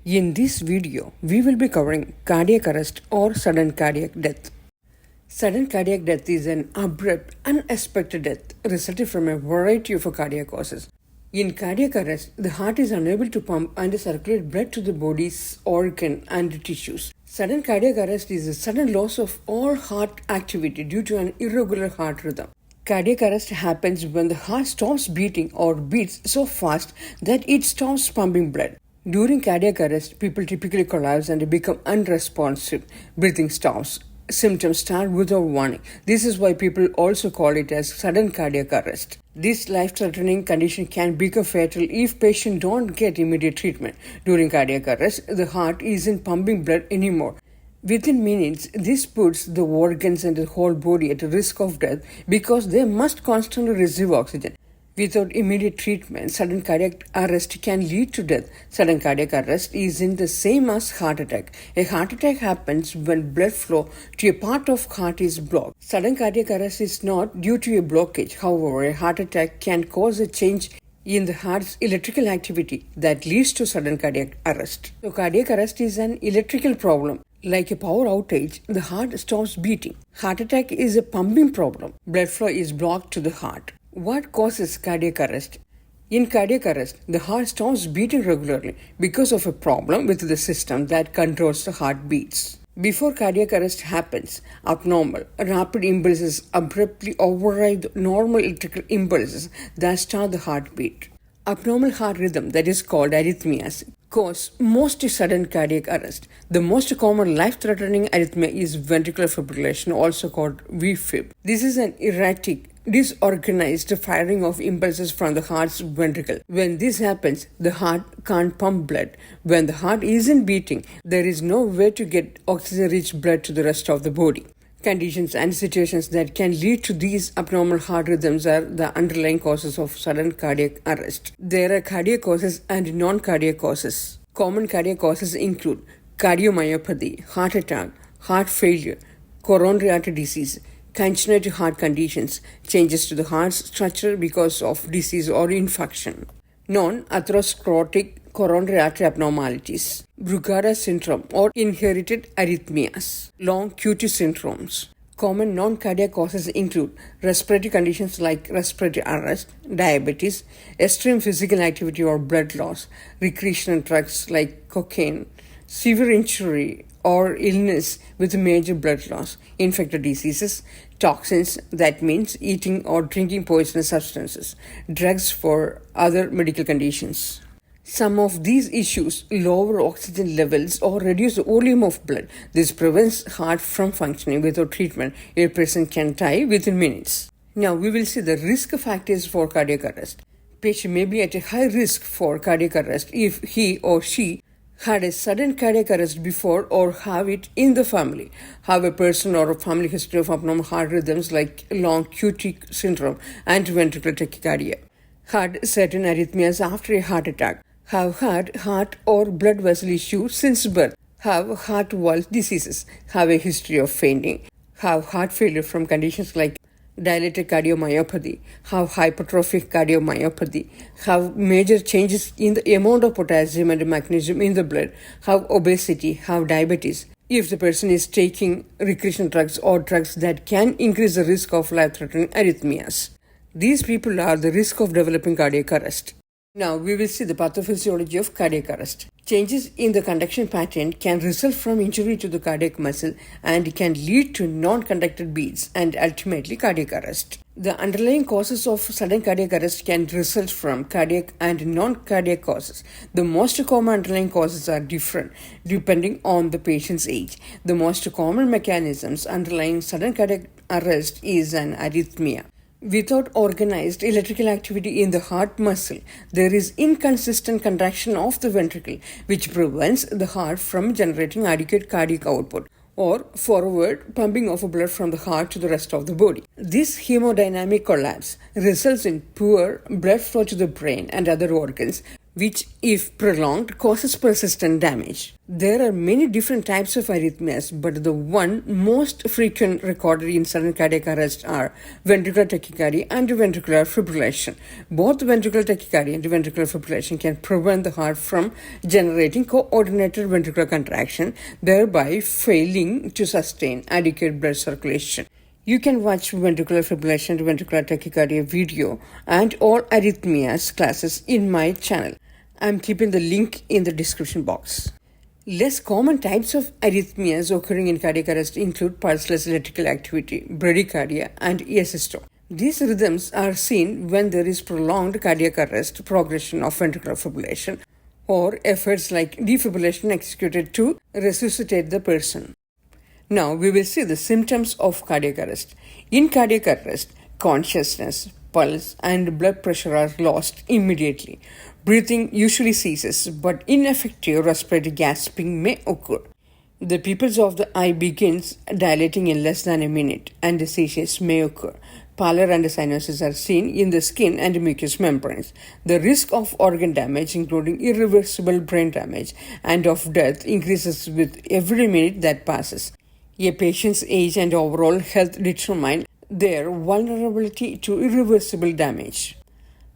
In this video, we will be covering cardiac arrest or sudden cardiac death. Sudden cardiac death is an abrupt, unexpected death resulting from a variety of cardiac causes. In cardiac arrest, the heart is unable to pump and circulate blood to the body's organ and tissues. Sudden cardiac arrest is a sudden loss of all heart activity due to an irregular heart rhythm. Cardiac arrest happens when the heart stops beating or beats so fast that it stops pumping blood. During cardiac arrest, people typically collapse and become unresponsive. Breathing stops. Symptoms start without warning. This is why people also call it as sudden cardiac arrest. This life-threatening condition can become fatal if patients don't get immediate treatment. During cardiac arrest, the heart isn't pumping blood anymore. Within minutes, this puts the organs and the whole body at risk of death because they must constantly receive oxygen. Without immediate treatment, sudden cardiac arrest can lead to death. Sudden cardiac arrest isn't the same as heart attack. A heart attack happens when blood flow to a part of heart is blocked. Sudden cardiac arrest is not due to a blockage. However, a heart attack can cause a change in the heart's electrical activity that leads to sudden cardiac arrest. So cardiac arrest is an electrical problem. Like a power outage, the heart stops beating. Heart attack is a pumping problem. Blood flow is blocked to the heart. What causes cardiac arrest? In cardiac arrest, the heart stops beating regularly because of a problem with the system that controls the heartbeats. Before cardiac arrest happens, abnormal, rapid impulses abruptly override the normal electrical impulses that start the heartbeat. Abnormal heart rhythm, that is called arrhythmias, cause most sudden cardiac arrest. The most common life-threatening arrhythmia is ventricular fibrillation, also called VFib. This is an erratic, disorganized firing of impulses from the heart's ventricle. When this happens, the heart can't pump blood. When the heart isn't beating, there is no way to get oxygen-rich blood to the rest of the body. Conditions and situations that can lead to these abnormal heart rhythms are the underlying causes of sudden cardiac arrest. There are cardiac causes and non-cardiac causes. Common cardiac causes include cardiomyopathy, heart attack, heart failure, coronary artery disease, congenital heart conditions, changes to the heart's structure because of disease or infection, non-atherosclerotic coronary artery abnormalities, Brugada syndrome or inherited arrhythmias, long QT syndromes. Common non-cardiac causes include respiratory conditions like respiratory arrest, diabetes, extreme physical activity or blood loss, recreational drugs like cocaine, severe injury or illness with major blood loss, infectious diseases, toxins, that means eating or drinking poisonous substances, drugs for other medical conditions. Some of these issues lower oxygen levels or reduce the volume of blood. This prevents heart from functioning. Without treatment, a person can die within minutes. Now we will see the risk factors for cardiac arrest. Patient may be at a high risk for cardiac arrest if he or she had a sudden cardiac arrest before or have it in the family, have a person or a family history of abnormal heart rhythms like long QT syndrome and ventricular tachycardia, had certain arrhythmias after a heart attack, have had heart or blood vessel issues since birth, have heart valve diseases, have a history of fainting, have heart failure from conditions like dilated cardiomyopathy, have hypertrophic cardiomyopathy, have major changes in the amount of potassium and magnesium in the blood, have obesity, have diabetes. If the person is taking recreational drugs or drugs that can increase the risk of life-threatening arrhythmias, these people are the risk of developing cardiac arrest. Now we will see the pathophysiology of cardiac arrest. Changes in the conduction pattern can result from injury to the cardiac muscle and can lead to non-conducted beats and ultimately cardiac arrest. The underlying causes of sudden cardiac arrest can result from cardiac and non-cardiac causes. The most common underlying causes are different depending on the patient's age. The most common mechanisms underlying sudden cardiac arrest is an arrhythmia. Without organized electrical activity in the heart muscle, there is inconsistent contraction of the ventricle, which prevents the heart from generating adequate cardiac output or forward pumping of blood from the heart to the rest of the body. This hemodynamic collapse results in poor blood flow to the brain and other organs, which, if prolonged, causes persistent damage. There are many different types of arrhythmias, but the one most frequent recorded in sudden cardiac arrest are ventricular tachycardia and ventricular fibrillation. Both ventricular tachycardia and ventricular fibrillation can prevent the heart from generating coordinated ventricular contraction, thereby failing to sustain adequate blood circulation. You can watch ventricular fibrillation and ventricular tachycardia video and all arrhythmias classes in my channel. I'm keeping the link in the description box. Less common types of arrhythmias occurring in cardiac arrest include pulseless electrical activity, bradycardia, and asystole. These rhythms are seen when there is prolonged cardiac arrest, progression of ventricular fibrillation, or efforts like defibrillation executed to resuscitate the person. Now we will see the symptoms of cardiac arrest. In cardiac arrest, consciousness, pulse, and blood pressure are lost immediately. Breathing usually ceases, but ineffective respiratory gasping may occur. The pupils of the eye begins dilating in less than a minute, and seizures may occur. Pallor and cyanosis are seen in the skin and mucous membranes. The risk of organ damage, including irreversible brain damage, and of death increases with every minute that passes. A patient's age and overall health determine their vulnerability to irreversible damage.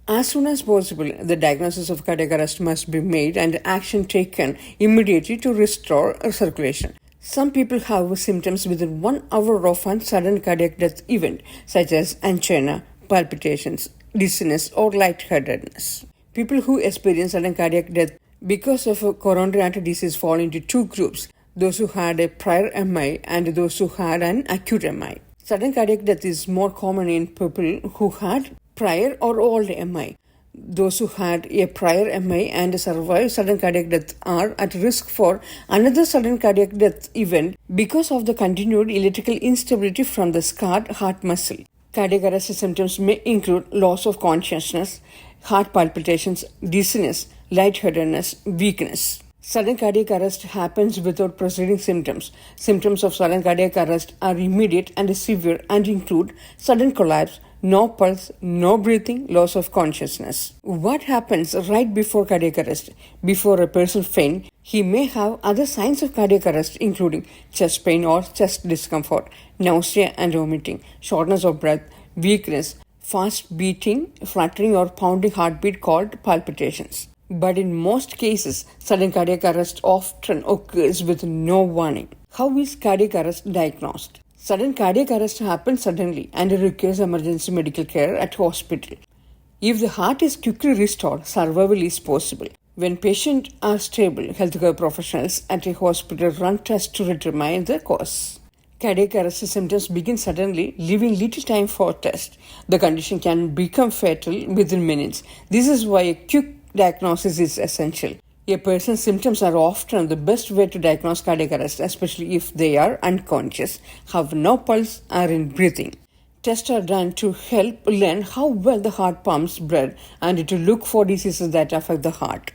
As soon as possible, the diagnosis of cardiac arrest must be made and action taken immediately to restore circulation. Some people have symptoms within 1 hour of a sudden cardiac death event, such as angina, palpitations, dizziness, or lightheadedness. People who experience sudden cardiac death because of a coronary artery disease fall into two groups: those who had a prior MI and those who had an acute MI. Sudden cardiac death is more common in people who had prior or old MI. Those who had a prior MI and survived sudden cardiac death are at risk for another sudden cardiac death event because of the continued electrical instability from the scarred heart muscle. Cardiac arrest symptoms may include loss of consciousness, heart palpitations, dizziness, lightheadedness, weakness. Sudden cardiac arrest happens without preceding symptoms. Symptoms of sudden cardiac arrest are immediate and severe and include sudden collapse, no pulse, no breathing, loss of consciousness. What happens right before cardiac arrest? Before a person faints, he may have other signs of cardiac arrest, including chest pain or chest discomfort, nausea and vomiting, shortness of breath, weakness, fast beating, fluttering or pounding heartbeat called palpitations. But in most cases, sudden cardiac arrest often occurs with no warning. How is cardiac arrest diagnosed? Sudden cardiac arrest happens suddenly and requires emergency medical care at hospital. If the heart is quickly restored, survival is possible. When patients are stable, healthcare professionals at a hospital run tests to determine the cause. Cardiac arrest symptoms begin suddenly, leaving little time for test. The condition can become fatal within minutes. This is why a quick diagnosis is essential. A person's symptoms are often the best way to diagnose cardiac arrest, especially if they are unconscious, have no pulse, are in breathing. Tests are done to help learn how well the heart pumps blood and to look for diseases that affect the heart.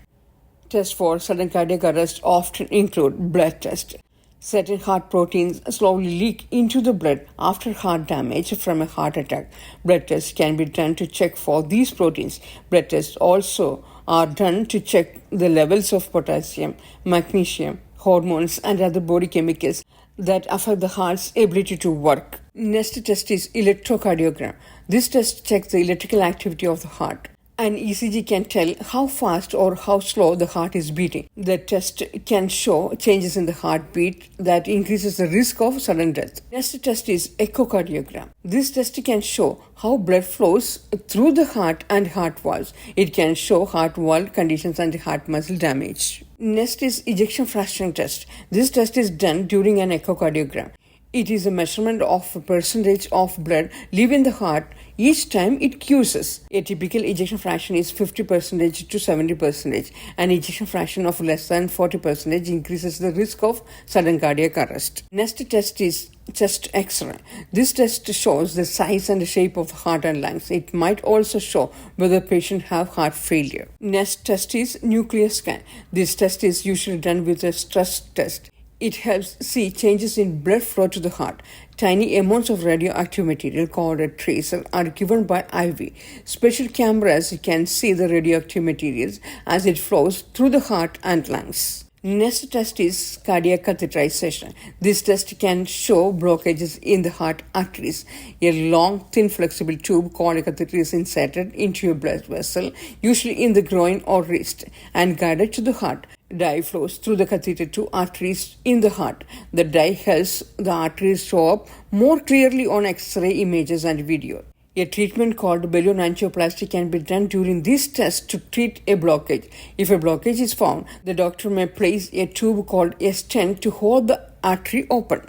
Tests for sudden cardiac arrest often include blood tests. Certain heart proteins slowly leak into the blood after heart damage from a heart attack. Blood tests can be done to check for these proteins. Blood tests also are done to check the levels of potassium, magnesium, hormones, and other body chemicals that affect the heart's ability to work. Next test is electrocardiogram. This test checks the electrical activity of the heart. An ECG can tell how fast or how slow the heart is beating. The test can show changes in the heartbeat that increases the risk of sudden death. Next test is echocardiogram. This test can show how blood flows through the heart and heart valves. It can show heart valve conditions and heart muscle damage. Next is ejection fraction test. This test is done during an echocardiogram. It is a measurement of a percentage of blood leaving the heart each time it cusses. A typical ejection fraction is 50% to 70%. An ejection fraction of less than 40% increases the risk of sudden cardiac arrest. Next test is chest X-ray. This test shows the size and the shape of the heart and lungs. It might also show whether the patient have heart failure. Next test is nuclear scan. This test is usually done with a stress test. It helps see changes in blood flow to the heart. Tiny amounts of radioactive material called a tracer are given by IV. Special cameras can see the radioactive materials as it flows through the heart and lungs. Next test is cardiac catheterization. This test can show blockages in the heart arteries. A long, thin, flexible tube called a catheter is inserted into a blood vessel, usually in the groin or wrist, and guided to the heart. Dye flows through the catheter to arteries in the heart. The dye helps the arteries show up more clearly on X-ray images and video. A treatment called balloon angioplasty can be done during this test to treat a blockage. If a blockage is found, the doctor may place a tube called a stent to hold the artery open.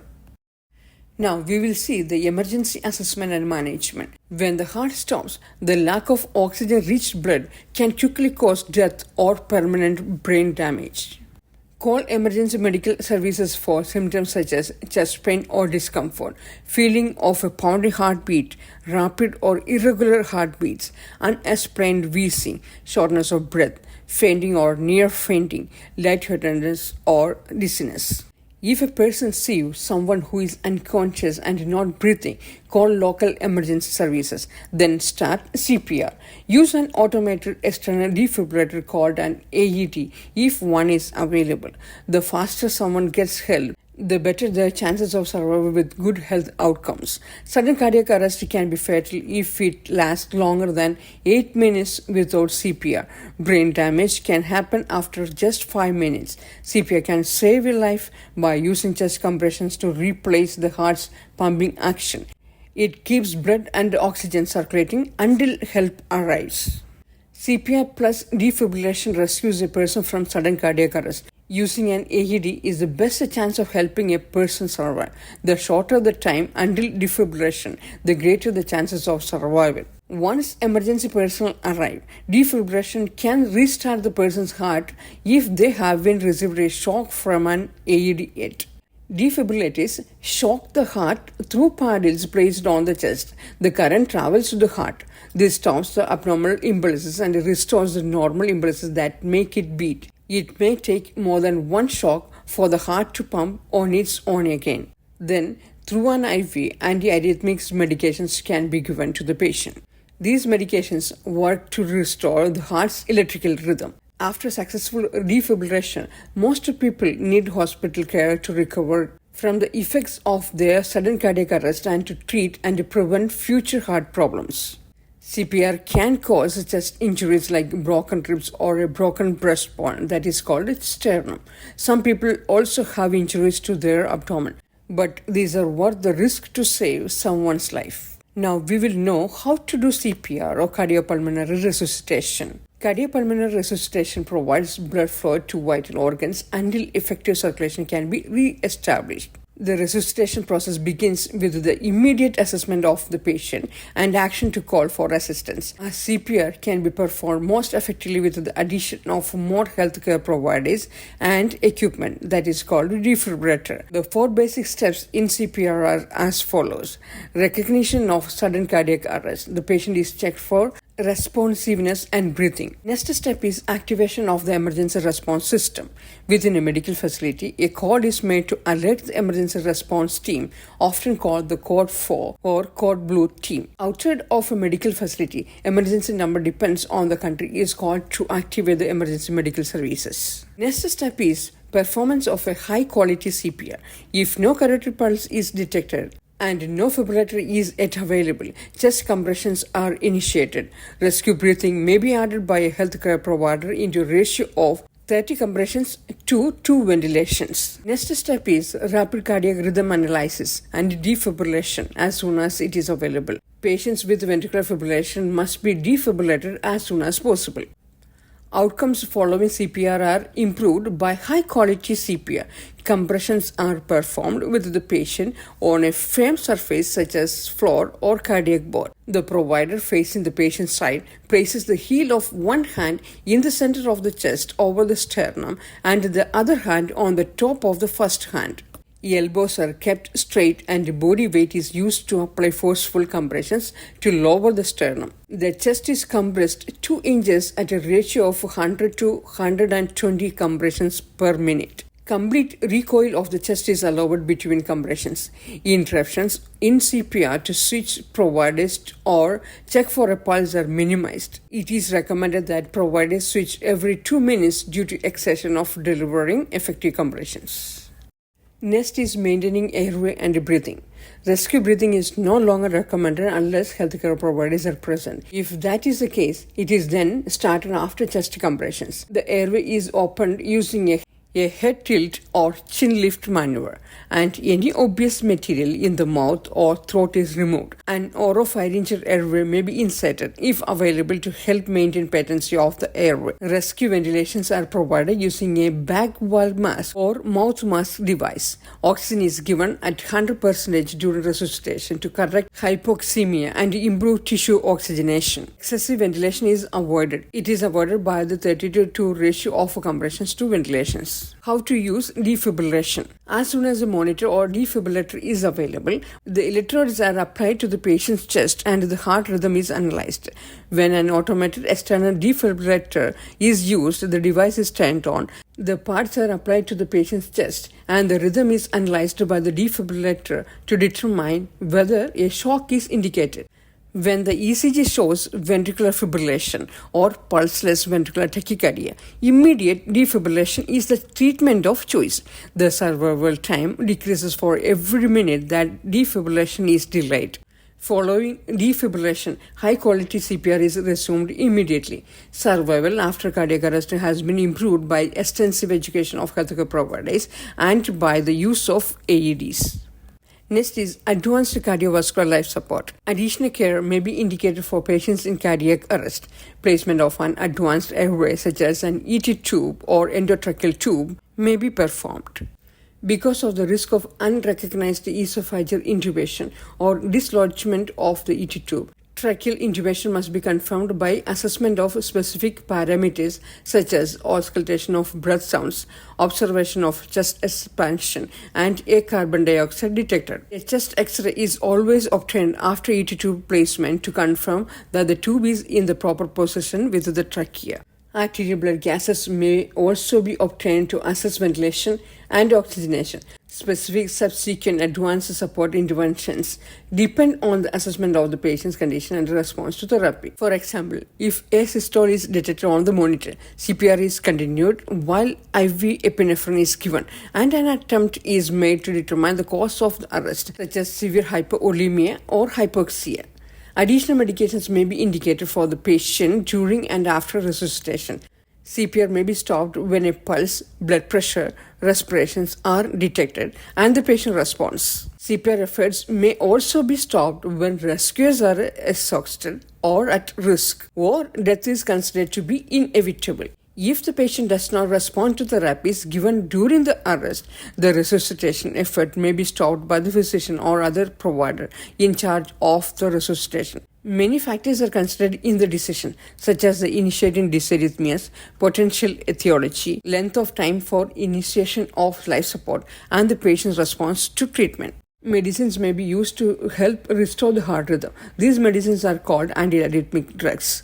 Now we will see the emergency assessment and management. When the heart stops, the lack of oxygen-rich blood can quickly cause death or permanent brain damage. Call emergency medical services for symptoms such as chest pain or discomfort, feeling of a pounding heartbeat, rapid or irregular heartbeats, unexplained wheezing, shortness of breath, fainting or near fainting, lightheadedness or dizziness. If a person sees someone who is unconscious and not breathing, call local emergency services. Then start CPR. Use an automated external defibrillator called an AED if one is available. The faster someone gets help, the better their chances of survival with good health outcomes. Sudden cardiac arrest can be fatal if it lasts longer than 8 minutes without CPR. Brain damage can happen after just 5 minutes. CPR can save a life by using chest compressions to replace the heart's pumping action. It keeps blood and oxygen circulating until help arrives. CPR plus defibrillation rescues a person from sudden cardiac arrest. Using an AED is the best chance of helping a person survive. The shorter the time until defibrillation, the greater the chances of survival. Once emergency personnel arrive, defibrillation can restart the person's heart if they haven't received a shock from an AED yet. Defibrillators shock the heart through paddles placed on the chest. The current travels to the heart. This stops the abnormal impulses and restores the normal impulses that make it beat. It may take more than one shock for the heart to pump on its own again. Then, through an IV, antiarrhythmic medications can be given to the patient. These medications work to restore the heart's electrical rhythm. After successful defibrillation, most people need hospital care to recover from the effects of their sudden cardiac arrest and to treat and prevent future heart problems. CPR can cause chest injuries like broken ribs or a broken breastbone that is called sternum. Some people also have injuries to their abdomen, but these are worth the risk to save someone's life. Now we will know how to do CPR or cardiopulmonary resuscitation. Cardiopulmonary resuscitation provides blood flow to vital organs until effective circulation can be re-established. The resuscitation process begins with the immediate assessment of the patient and action to call for assistance. A CPR can be performed most effectively with the addition of more healthcare providers and equipment that is called defibrillator. The 4 basic steps in CPR are as follows. Recognition of sudden cardiac arrest. The patient is checked for responsiveness and breathing. Next step is activation of the emergency response system. Within a medical facility, a call is made to alert the emergency response team, often called the Code 4 or Code Blue team. Outside of a medical facility, emergency number depends on the country is called to activate the emergency medical services. Next step is performance of a high quality CPR. If no carotid pulse is detected, and no fibrillator is yet available, chest compressions are initiated. Rescue breathing may be added by a healthcare provider into a ratio of 30 compressions to 2 ventilations. Next step is rapid cardiac rhythm analysis and defibrillation as soon as it is available. Patients with ventricular fibrillation must be defibrillated as soon as possible. Outcomes following CPR are improved by high-quality CPR. Compressions are performed with the patient on a firm surface such as floor or cardiac board. The provider facing the patient's side places the heel of one hand in the center of the chest over the sternum and the other hand on the top of the first hand. Elbows are kept straight and body weight is used to apply forceful compressions to lower the sternum. The chest is compressed 2 inches at a ratio of 100 to 120 compressions per minute. Complete recoil of the chest is allowed between compressions. Interruptions in CPR to switch providers or check for a pulse are minimized. It is recommended that providers switch every 2 minutes due to exertion of delivering effective compressions. Next is maintaining airway and breathing. Rescue breathing is no longer recommended unless healthcare providers are present. If that is the case, it is then started after chest compressions. The airway is opened using a head tilt or chin lift maneuver, and any obvious material in the mouth or throat is removed. An oropharyngeal airway may be inserted if available to help maintain patency of the airway. Rescue ventilations are provided using a bag valve mask or mouth mask device. Oxygen is given at 100% during resuscitation to correct hypoxemia and improve tissue oxygenation. Excessive ventilation is avoided. It is avoided by the 30:2 ratio of compressions to ventilations. How to use defibrillation. As soon as a monitor or defibrillator is available, the electrodes are applied to the patient's chest and the heart rhythm is analyzed. When an automated external defibrillator is used, the device is turned on. The parts are applied to the patient's chest and the rhythm is analyzed by the defibrillator to determine whether a shock is indicated. When the ECG shows ventricular fibrillation or pulseless ventricular tachycardia, immediate defibrillation is the treatment of choice. The survival time decreases for every minute that defibrillation is delayed. Following defibrillation, high-quality CPR is resumed immediately. Survival after cardiac arrest has been improved by extensive education of healthcare providers and by the use of AEDs. Next is advanced cardiovascular life support. Additional care may be indicated for patients in cardiac arrest. Placement of an advanced airway such as an ET tube or endotracheal tube may be performed. Because of the risk of unrecognized esophageal intubation or dislodgement of the ET tube, tracheal intubation must be confirmed by assessment of specific parameters such as auscultation of breath sounds, observation of chest expansion, and a carbon dioxide detector. A chest X-ray is always obtained after ET tube placement to confirm that the tube is in the proper position with the trachea. Arterial blood gases may also be obtained to assess ventilation and oxygenation. Specific subsequent advanced support interventions depend on the assessment of the patient's condition and response to therapy. For example, if a systole is detected on the monitor, CPR is continued while IV epinephrine is given, and an attempt is made to determine the cause of the arrest, such as severe hypovolemia or hypoxia. Additional medications may be indicated for the patient during and after resuscitation. CPR may be stopped when a pulse, blood pressure, respirations are detected and the patient responds. CPR efforts may also be stopped when rescuers are exhausted or at risk, or death is considered to be inevitable. If the patient does not respond to therapies given during the arrest, the resuscitation effort may be stopped by the physician or other provider in charge of the resuscitation. Many factors are considered in the decision, such as the initiating dysarrhythmias, potential etiology, length of time for initiation of life support, and the patient's response to treatment. Medicines may be used to help restore the heart rhythm. These medicines are called antiarrhythmic drugs.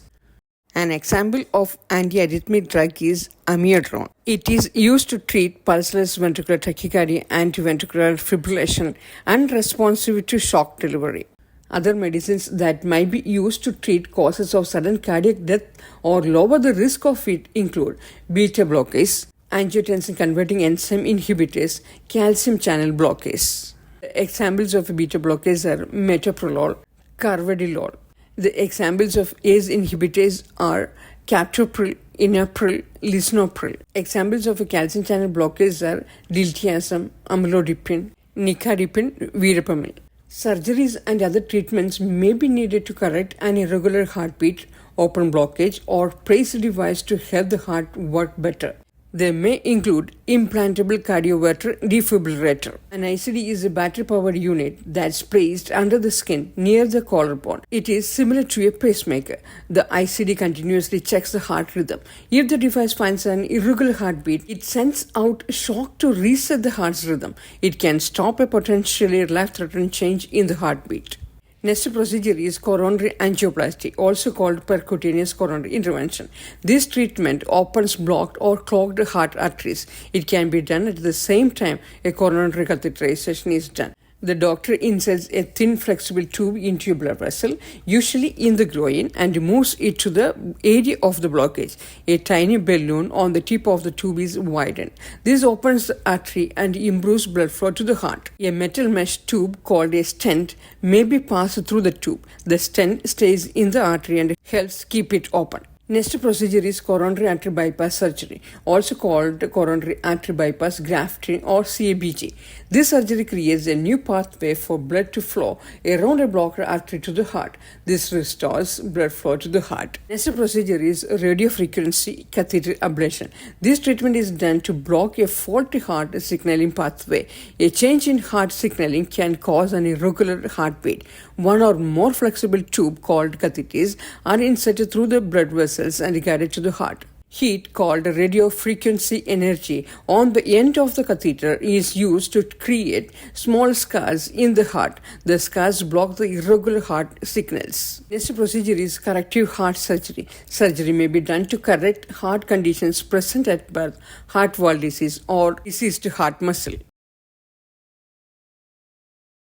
An example of antiarrhythmic drug is amiodarone. It is used to treat pulseless ventricular tachycardia and ventricular fibrillation and responsive to shock delivery. Other medicines that might be used to treat causes of sudden cardiac death or lower the risk of it include beta blockers, angiotensin converting enzyme inhibitors, calcium channel blockers. Examples of beta blockers are metoprolol, carvedilol. The examples of ACE inhibitors are captopril, enalapril, lisinopril. Examples of calcium channel blockers are diltiazem, amlodipine, nicardipine, verapamil. Surgeries and other treatments may be needed to correct an irregular heartbeat, open blockage, or place a device to help the heart work better. They may include implantable cardioverter defibrillator. An ICD is a battery-powered unit that's placed under the skin near the collarbone. It is similar to a pacemaker. The ICD continuously checks the heart rhythm. If the device finds an irregular heartbeat, it sends out shock to reset the heart's rhythm. It can stop a potentially life-threatening change in the heartbeat. Next procedure is coronary angioplasty, also called percutaneous coronary intervention. This treatment opens blocked or clogged heart arteries. It can be done at the same time a coronary catheterization is done. The doctor inserts a thin flexible tube into a blood vessel, usually in the groin, and moves it to the area of the blockage. A tiny balloon on the tip of the tube is widened. This opens the artery and improves blood flow to the heart. A metal mesh tube called a stent may be passed through the tube. The stent stays in the artery and helps keep it open. Next procedure is coronary artery bypass surgery, also called coronary artery bypass grafting or CABG. This surgery creates a new pathway for blood to flow around a blocked artery to the heart. This restores blood flow to the heart. Next procedure is radiofrequency catheter ablation. This treatment is done to block a faulty heart signaling pathway. A change in heart signaling can cause an irregular heartbeat. One or more flexible tube called catheters are inserted through the blood vessels and guided to the heart. Heat, called radiofrequency energy, on the end of the catheter is used to create small scars in the heart. The scars block the irregular heart signals. Next procedure is corrective heart surgery. Surgery may be done to correct heart conditions present at birth, heart wall disease, or diseased heart muscle.